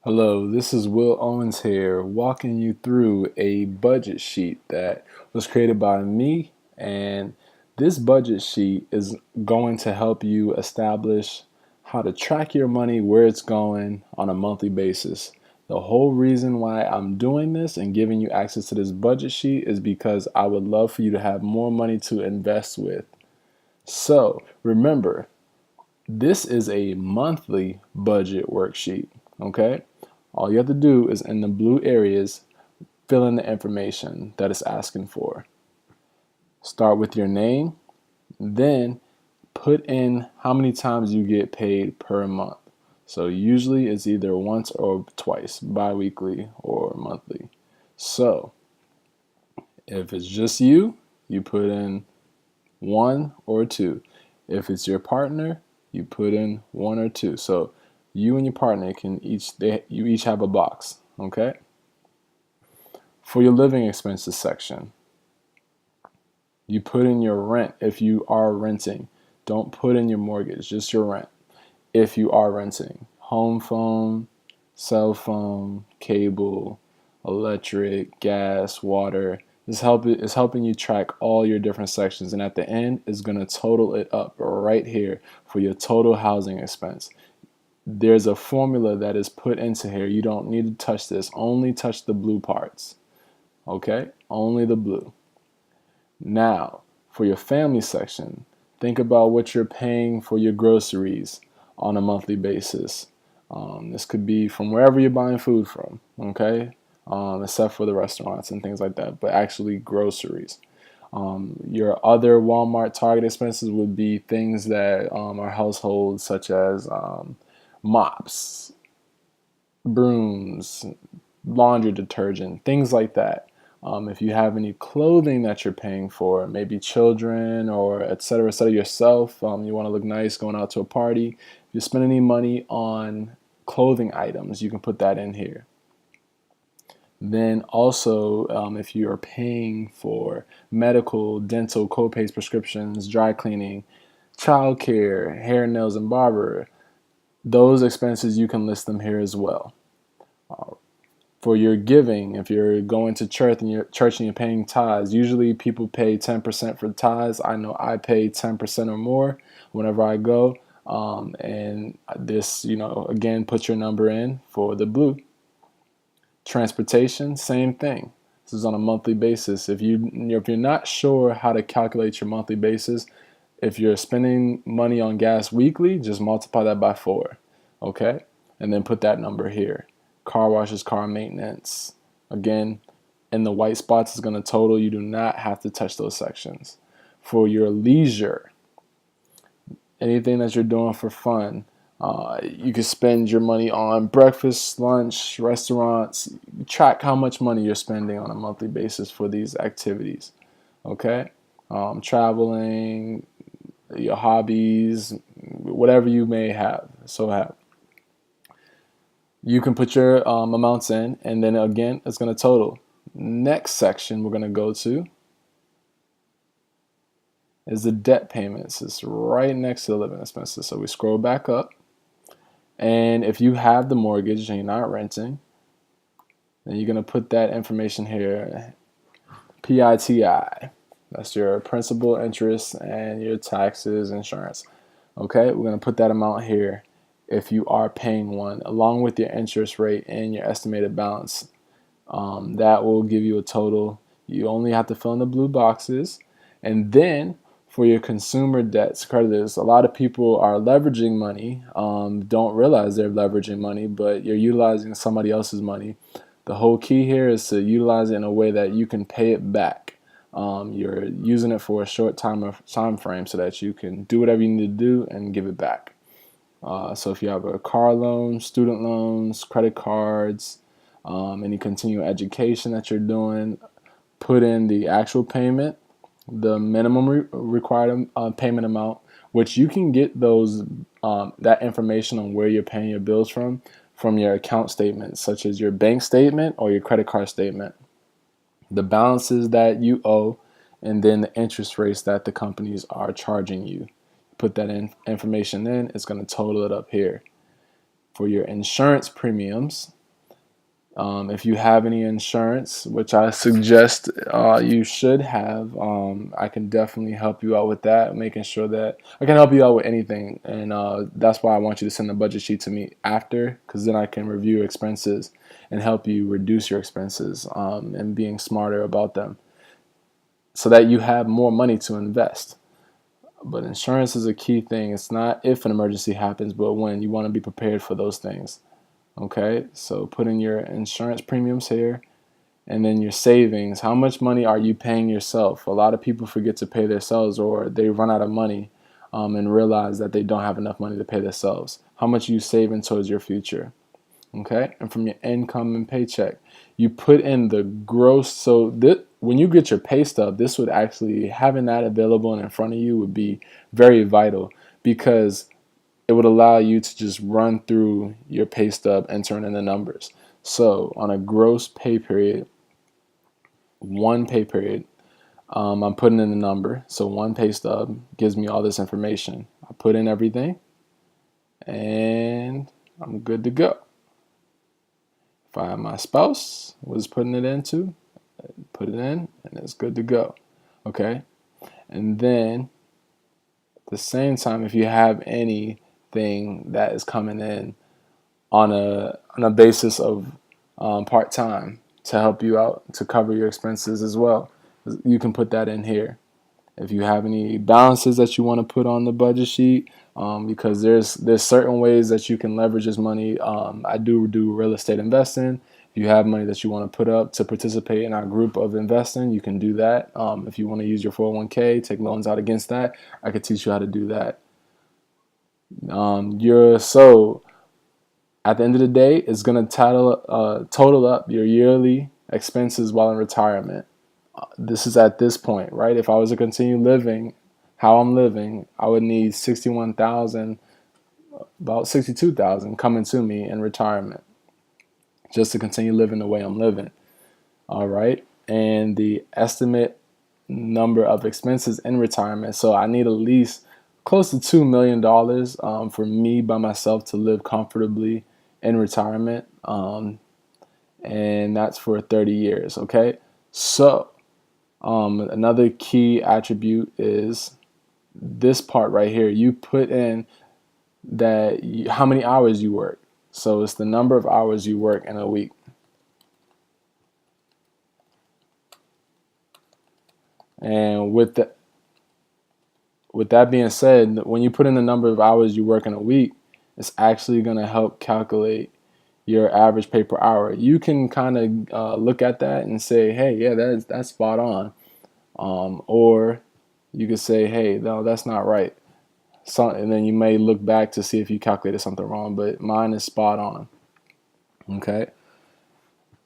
Hello, this is Will Owens here, walking you through a budget sheet that was created by me. And this budget sheet is going to help you establish how to track your money, where it's going on a monthly basis. The whole reason why I'm doing this and giving you access to this budget sheet is because I would love for you to have more money to invest with. So remember, this is a monthly budget worksheet, okay? All you have to do is in the blue areas, fill in the information that it's asking for. Start with your name, then put in how many times you get paid per month. So usually it's either once or twice, bi-weekly or monthly. So if it's just you, you put in one or two. If it's your partner, you put in one or two. So you and your partner can you each have a box, okay? For your living expenses section, you put in your rent if you are renting. Don't put in your mortgage, just your rent. If you are renting, home phone, cell phone, cable, electric, gas, water. It's helping you track all your different sections, and at the end is going to total it up right here for your total housing expense. There's a formula that is put into here. You don't need to touch this. Only touch the blue parts. Okay? Only the blue. Now, for your family section, think about what you're paying for your groceries on a monthly basis. This could be from wherever you're buying food from, okay? Except for the restaurants and things like that, but actually groceries. Your other Walmart Target expenses would be things that are household, such as mops, brooms, laundry detergent, things like that. If you have any clothing that you're paying for, maybe children or et cetera, yourself, you want to look nice going out to a party. If you spend any money on clothing items, you can put that in here. Then also, if you are paying for medical, dental, co-pays, prescriptions, dry cleaning, childcare, hair, nails, and barber, those expenses, you can list them here as well. For your giving, if you're going to church and you're paying tithes, usually people pay 10% for tithes. I know I pay 10% or more whenever I go. And this, again, put your number in for the blue. Transportation, same thing. This is on a monthly basis. If you're not sure how to calculate your monthly basis, if you're spending money on gas weekly, just multiply that by 4, okay? And then put that number here. Car washes, car maintenance. Again, in the white spots is going to total. You do not have to touch those sections. For your leisure, anything that you're doing for fun, you can spend your money on breakfast, lunch, restaurants. Track how much money you're spending on a monthly basis for these activities, okay? Traveling, your hobbies, whatever you may have. You can put your amounts in, and then again, it's going to total. Next section we're going to go to is the debt payments. It's right next to the living expenses. So we scroll back up, and if you have the mortgage and you're not renting, then you're going to put that information here, PITI. That's your principal, interest, and your taxes, insurance. Okay, we're going to put that amount here if you are paying one, along with your interest rate and your estimated balance. That will give you a total. You only have to fill in the blue boxes. And then for your consumer debts, creditors, a lot of people are leveraging money, don't realize they're leveraging money, but you're utilizing somebody else's money. The whole key here is to utilize it in a way that you can pay it back. You're using it for a short time frame so that you can do whatever you need to do and give it back. So if you have a car loan, student loans, credit cards, any continuing education that you're doing, put in the actual payment, the minimum required payment amount, which you can get those that information on where you're paying your bills from your account statements, such as your bank statement or your credit card statement, the balances that you owe, and then the interest rates that the companies are charging you. Put that information in, it's going to total it up here. For your insurance premiums, If you have any insurance, which I suggest you should have, I can definitely help you out with that, making sure that I can help you out with anything. And that's why I want you to send the budget sheet to me after, because then I can review expenses and help you reduce your expenses and being smarter about them so that you have more money to invest. But insurance is a key thing. It's not if an emergency happens, but when. You want to be prepared for those things. Okay, so put in your insurance premiums here and then your savings. How much money are you paying yourself? A lot of people forget to pay themselves, or they run out of money and realize that they don't have enough money to pay themselves. How much are you saving towards your future? Okay, and from your income and paycheck, you put in the gross. So when you get your pay stub, this would actually, having that available and in front of you would be very vital, because it would allow you to just run through your pay stub and turn in the numbers. So on a gross pay period, one pay period, I'm putting in the number. So one pay stub gives me all this information. I put in everything and I'm good to go. If I have my spouse was putting it into, put it in and it's good to go. Okay. And then at the same time, if you have anything that is coming in on a basis of part time to help you out to cover your expenses as well, you can put that in here. If you have any balances that you want to put on the budget sheet, because there's certain ways that you can leverage this money. I do real estate investing. If you have money that you want to put up to participate in our group of investing, you can do that. If you want to use your 401k, take loans out against that, I could teach you how to do that. So at the end of the day, it's going to total up your yearly expenses while in retirement. This is at this point, right? If I was to continue living how I'm living, I would need 61,000, about 62,000 coming to me in retirement just to continue living the way I'm living. All right. And the estimate number of expenses in retirement. So I need at least close to $2 million for me by myself to live comfortably in retirement. And that's for 30 years. Okay. So another key attribute is this part right here. You put in how many hours you work. So it's the number of hours you work in a week. And with that being said, when you put in the number of hours you work in a week, it's actually going to help calculate your average pay per hour. You can kind of look at that and say, hey, yeah, that's spot on. Or you could say, hey, no, that's not right. And then you may look back to see if you calculated something wrong, but mine is spot on. Okay.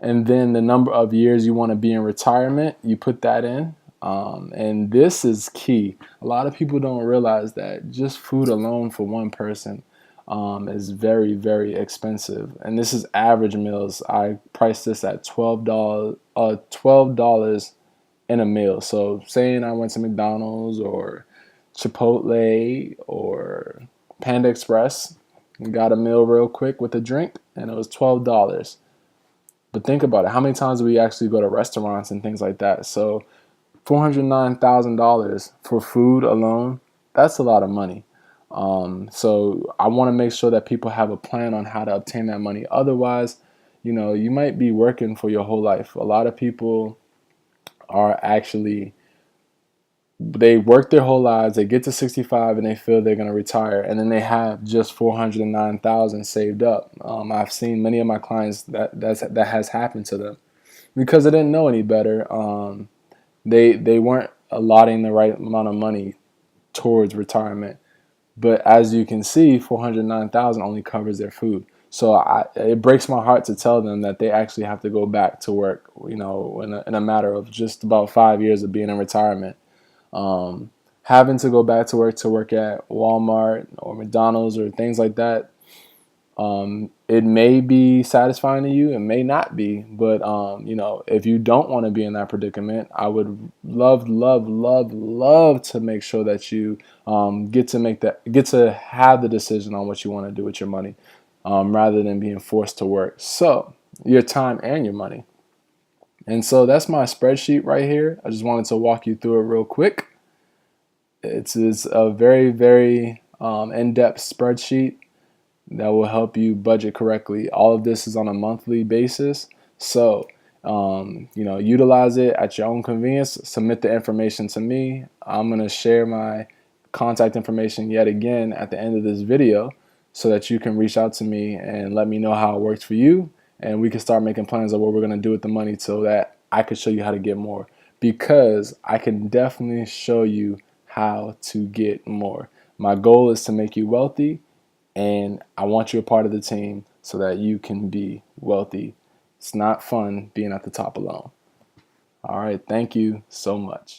And then the number of years you want to be in retirement, you put that in. And this is key. A lot of people don't realize that just food alone for one person is very, very expensive. And this is average meals. I priced this at $12 in a meal. So saying I went to McDonald's or Chipotle or Panda Express and got a meal real quick with a drink, and it was $12. But think about it. How many times do we actually go to restaurants and things like that? So $409,000 for food alone, that's a lot of money. So I want to make sure that people have a plan on how to obtain that money. Otherwise, you might be working for your whole life. A lot of people are actually, they work their whole lives, they get to 65 and they feel they're going to retire, and then they have just 409,000 saved up. I've seen many of my clients that has happened to them because they didn't know any better. They weren't allotting the right amount of money towards retirement. But as you can see, 409,000 only covers their food. So it breaks my heart to tell them that they actually have to go back to work, in a matter of just about 5 years of being in retirement. Having to go back to work at Walmart or McDonald's or things like that, it may be satisfying to you, it may not be, but if you don't want to be in that predicament, I would love to make sure that you get to have the decision on what you want to do with your money, rather than being forced to work. So your time and your money. And so that's my spreadsheet right here. I just wanted to walk you through it real quick. It's a very, very in-depth spreadsheet that will help you budget correctly. All of this is on a monthly basis. So, utilize it at your own convenience. Submit the information to me. I'm going to share my contact information yet again at the end of this video so that you can reach out to me and let me know how it works for you. And we can start making plans of what we're going to do with the money so that I can show you how to get more, because I can definitely show you how to get more. My goal is to make you wealthy, and I want you a part of the team so that you can be wealthy. It's not fun being at the top alone. All right, thank you so much.